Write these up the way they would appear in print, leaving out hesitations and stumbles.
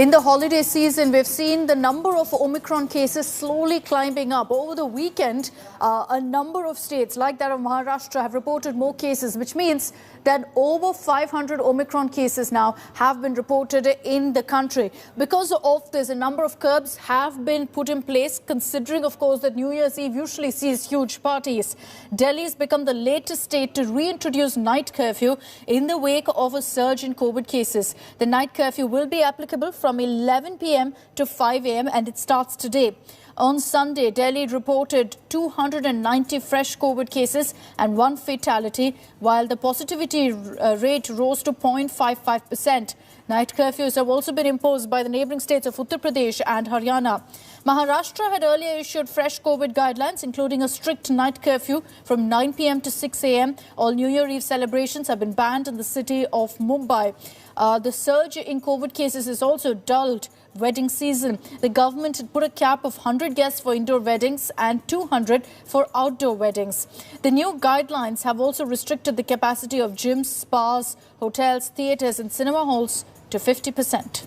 In the holiday season, we've seen the number of Omicron cases slowly climbing up. Over the weekend, a number of states like that of Maharashtra have reported more cases, which means that over 500 Omicron cases now have been reported in the country. Because of this, a number of curbs have been put in place, considering, of course, that New Year's Eve usually sees huge parties. Delhi has become the latest state to reintroduce night curfew in the wake of a surge in COVID cases. The night curfew will be applicable from 11 p.m. to 5 a.m. and it starts today. On Sunday, Delhi reported 290 fresh COVID cases and one fatality, while the positivity rate rose to 0.55%. Night curfews have also been imposed by the neighbouring states of Uttar Pradesh and Haryana. Maharashtra had earlier issued fresh COVID guidelines, including a strict night curfew from 9 p.m. to 6 a.m. All New Year Eve celebrations have been banned in the city of Mumbai. The surge in COVID cases has also dulled wedding season. The government had put a cap of 100 guests for indoor weddings and 200 for outdoor weddings. The new guidelines have also restricted the capacity of gyms, spas, hotels, theatres and cinema halls to 50%.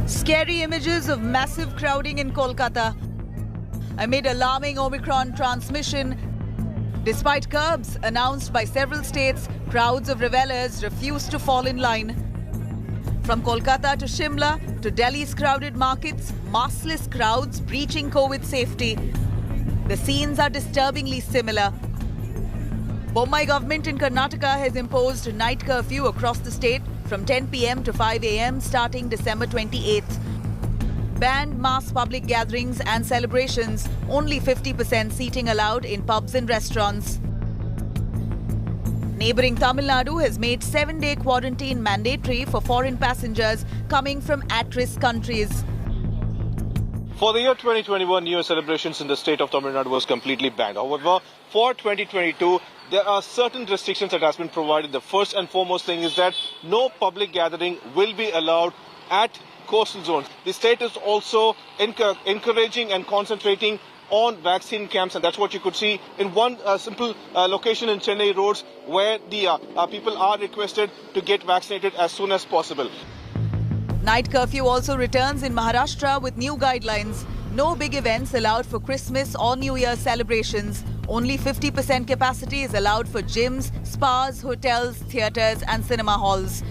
Scary images of massive crowding in Kolkata amid alarming Omicron transmission. Despite curbs announced by several states, crowds of revelers refused to fall in line. From Kolkata to Shimla to Delhi's crowded markets, maskless crowds breaching COVID safety. The scenes are disturbingly similar. Mumbai government in Karnataka has imposed night curfew across the state from 10 p.m. to 5 a.m. starting December 28th. Banned mass public gatherings and celebrations, only 50% seating allowed in pubs and restaurants. Neighbouring Tamil Nadu has made 7-day quarantine mandatory for foreign passengers coming from at-risk countries. For the year 2021, New Year celebrations in the state of Tamil Nadu was completely banned. However, for 2022, there are certain restrictions that has been provided. The first and foremost thing is that no public gathering will be allowed at coastal zones. The state is also encouraging and concentrating on vaccine camps, and that's what you could see in one simple location in Chennai roads, where the people are requested to get vaccinated as soon as possible. Night curfew also returns in Maharashtra with new guidelines. No big events allowed for Christmas or New Year celebrations. Only 50% capacity is allowed for gyms, spas, hotels, theatres and cinema halls.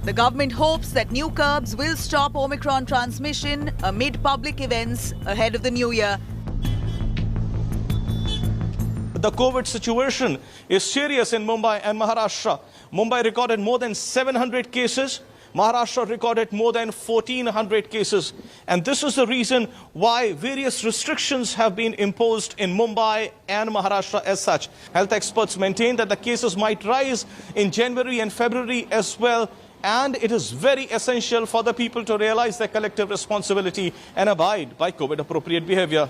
The government hopes that new curbs will stop Omicron transmission amid public events ahead of the new year. The COVID situation is serious in Mumbai and Maharashtra. Mumbai recorded more than 700 cases. Maharashtra recorded more than 1,400 cases. And this is the reason why various restrictions have been imposed in Mumbai and Maharashtra as such. Health experts maintain that the cases might rise in January and February as well. And it is very essential for the people to realize their collective responsibility and abide by COVID-appropriate behavior.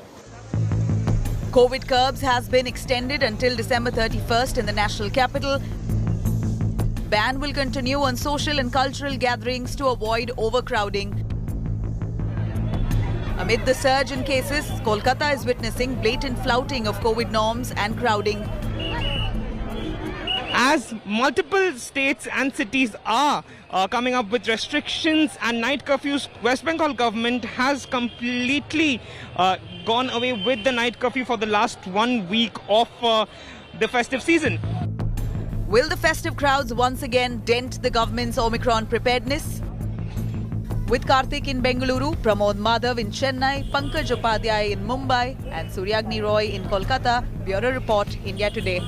COVID curbs has been extended until December 31st in the national capital. Ban will continue on social and cultural gatherings to avoid overcrowding. Amid the surge in cases, Kolkata is witnessing blatant flouting of COVID norms and crowding. As multiple states and cities are coming up with restrictions and night curfews, West Bengal government has completely gone away with the night curfew for the last 1 week of the festive season. Will the festive crowds once again dent the government's Omicron preparedness? With Karthik in Bengaluru, Pramod Madhav in Chennai, Pankaj Upadhyay in Mumbai and Suryagni Roy in Kolkata, Bureau Report, India Today.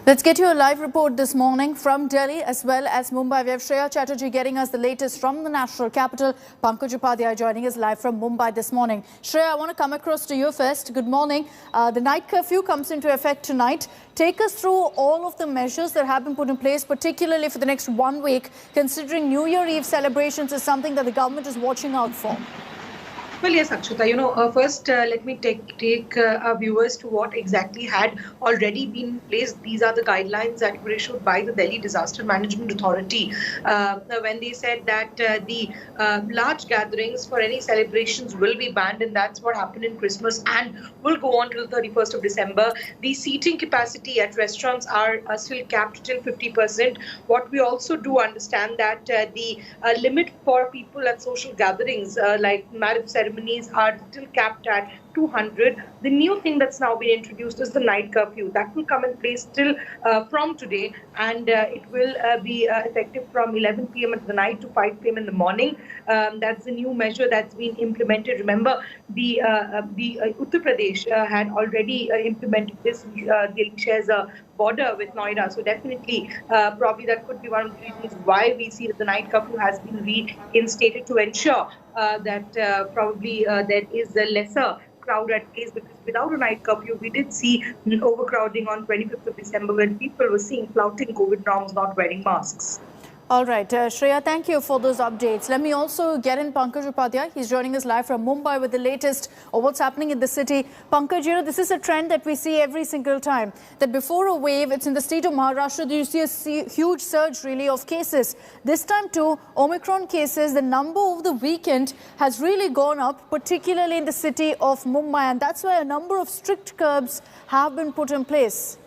Let's get you a live report this morning from Delhi as well as Mumbai. We have Shreya Chatterjee getting us the latest from the national capital. Pankaj Upadhyay joining us live from Mumbai this morning. Shreya, I want to come across to you first. Good morning. The night curfew comes into effect tonight. Take us through all of the measures that have been put in place, particularly for the next 1 week, considering New Year Eve celebrations is something that the government is watching out for. Well, yes, Akshita. First, let me take our viewers to what exactly had already been in place. These are the guidelines that were issued by the Delhi Disaster Management Authority when they said that the large gatherings for any celebrations will be banned, and that's what happened in Christmas and will go on till the 31st of December. The seating capacity at restaurants are still capped till 50%. What we also do understand that the limit for people at social gatherings like marriage ceremonies are still capped at 200. The new thing that's now been introduced is the night curfew. That will come in place till from today, and it will be effective from 11 p.m. at the night to 5 p.m. in the morning. That's the new measure that's been implemented. Remember, the Uttar Pradesh had already implemented this. Delhi shares a border with Noida, so definitely, probably that could be one of the reasons why we see that the night curfew has been reinstated to ensure that probably there is a lesser crowd at place, because without a night curfew, we did see overcrowding on 25th of December when people were seen flouting COVID norms, not wearing masks. All right, Shreya, thank you for those updates. Let me also get in Pankaj Upadhyay. He's joining us live from Mumbai with the latest of what's happening in the city. Pankaj, this is a trend that we see every single time, that before a wave, it's in the state of Maharashtra, you see a huge surge really of cases. This time too, Omicron cases, the number over the weekend has really gone up, particularly in the city of Mumbai, and that's why a number of strict curbs have been put in place.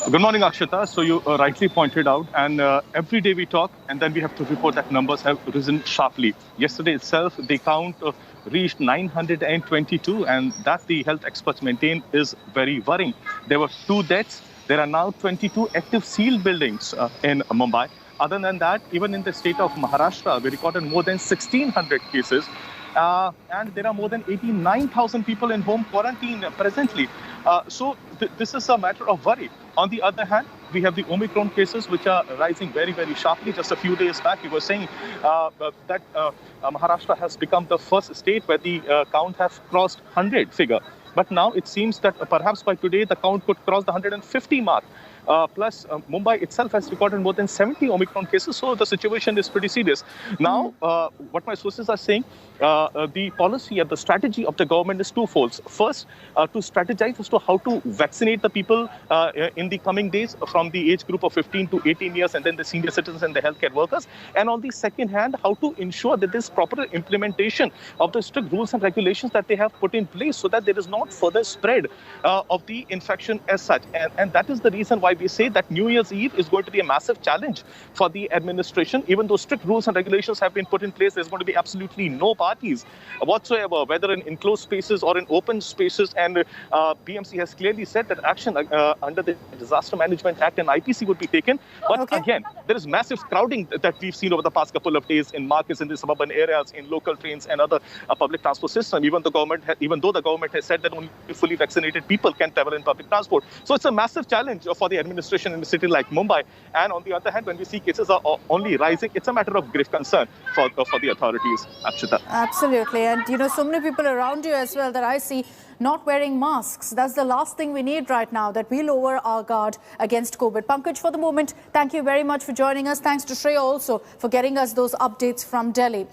Good morning, Akshita. So you rightly pointed out, and every day we talk, and then we have to report that numbers have risen sharply. Yesterday itself, the count reached 922, and that the health experts maintain is very worrying. There were 2 deaths. There are now 22 active sealed buildings in Mumbai. Other than that, even in the state of Maharashtra, we recorded more than 1,600 cases. And there are more than 89,000 people in home quarantine presently. So this is a matter of worry. On the other hand, we have the Omicron cases, which are rising very, very sharply. Just a few days back, we were saying that Maharashtra has become the first state where the count has crossed 100 figure. But now it seems that perhaps by today, the count could cross the 150 mark. Plus, Mumbai itself has recorded more than 70 Omicron cases, so the situation is pretty serious. Now, what my sources are saying, the policy and the strategy of the government is twofold. First, to strategize as to how to vaccinate the people in the coming days from the age group of 15 to 18 years, and then the senior citizens and the healthcare workers. And on the second hand, how to ensure that there's proper implementation of the strict rules and regulations that they have put in place, so that there is not further spread of the infection as such. And that is the reason why we say that New Year's Eve is going to be a massive challenge for the administration. Even though strict rules and regulations have been put in place, there's going to be absolutely no parties whatsoever, whether in enclosed spaces or in open spaces. And BMC has clearly said that action under the Disaster Management Act and IPC would be taken. But again, there is massive crowding that we've seen over the past couple of days in markets, in the suburban areas, in local trains and other public transport system. Even though the government has said that only fully vaccinated people can travel in public transport. So it's a massive challenge for the administration in a city like Mumbai. And on the other hand, when we see cases are only rising, it's a matter of grave concern for the authorities. Akshita. Absolutely. And so many people around you as well that I see not wearing masks. That's the last thing we need right now, that we lower our guard against COVID. Pankaj, for the moment, thank you very much for joining us. Thanks to Shreya also for getting us those updates from Delhi.